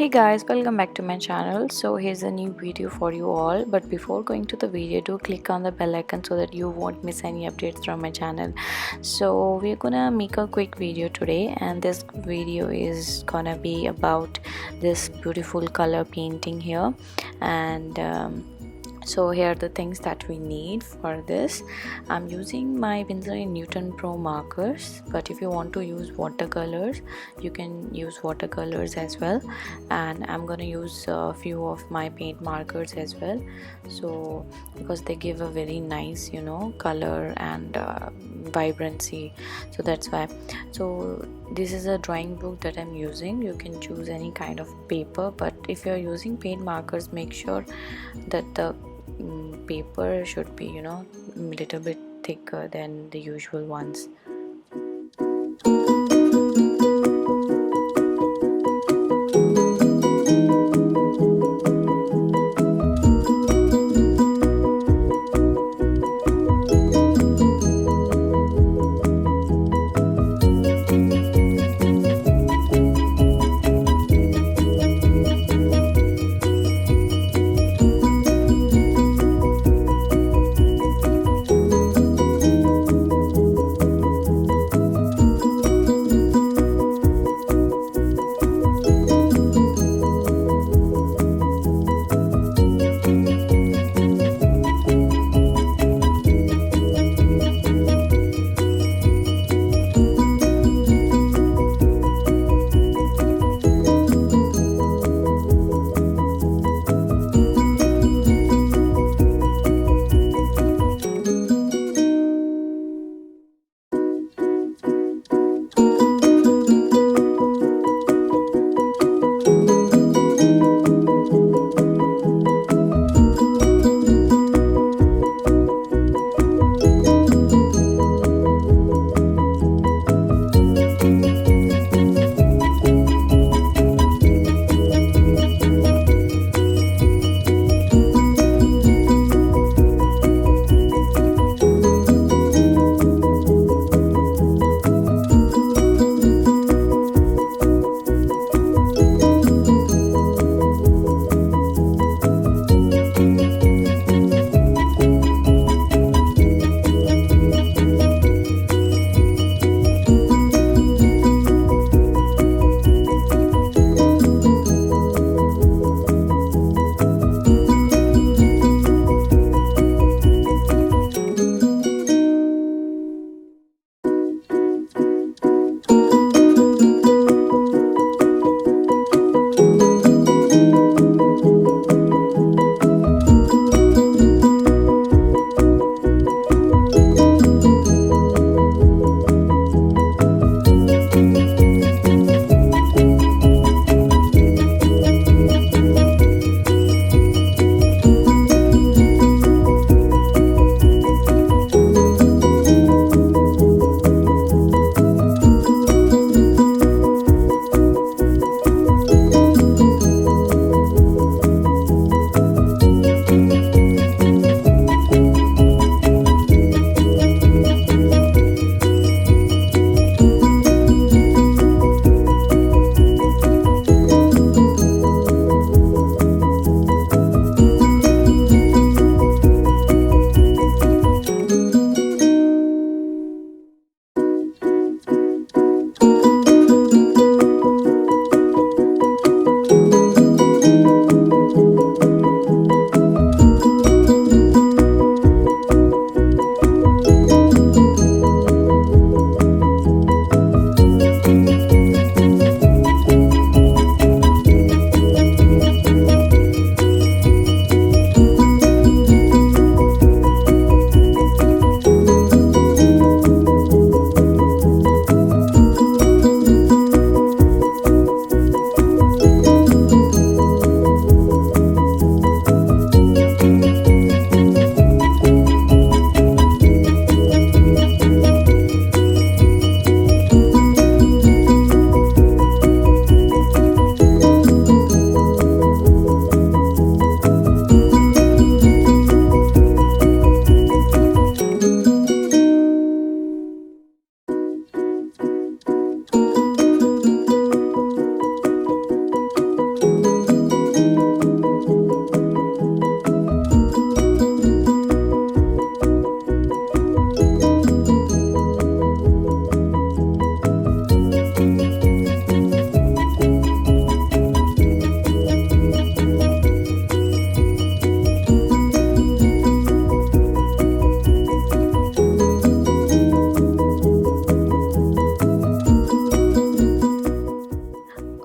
Hey guys, welcome back to my channel. So here's a new video for you all, but before going to the video, do click on the bell icon so that you won't miss any updates from my channel. So we're gonna make a quick video today, and this video is gonna be about this beautiful color painting here. And so here are the things that we need for this. I'm using my Winsor & Newton Pro markers, but if you want to use watercolors, you can use watercolors as well. And I'm gonna use a few of my paint markers as well, so because they give a very nice color and vibrancy, so that's why. So this is a drawing book that I'm using. You can choose any kind of paper, but if you're using paint markers, make sure that the paper should be a little bit thicker than the usual ones.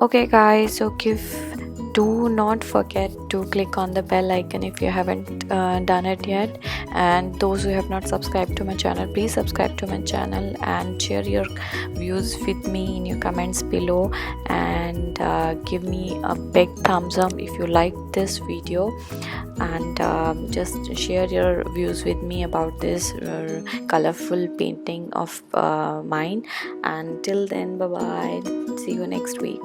Okay guys, so do not forget to click on the bell icon if you haven't done it yet, and those who have not subscribed to my channel, please subscribe to my channel and share your views with me in your comments below, and give me a big thumbs up if you like this video, and just share your views with me about this colorful painting of mine. And till then, bye bye, see you next week.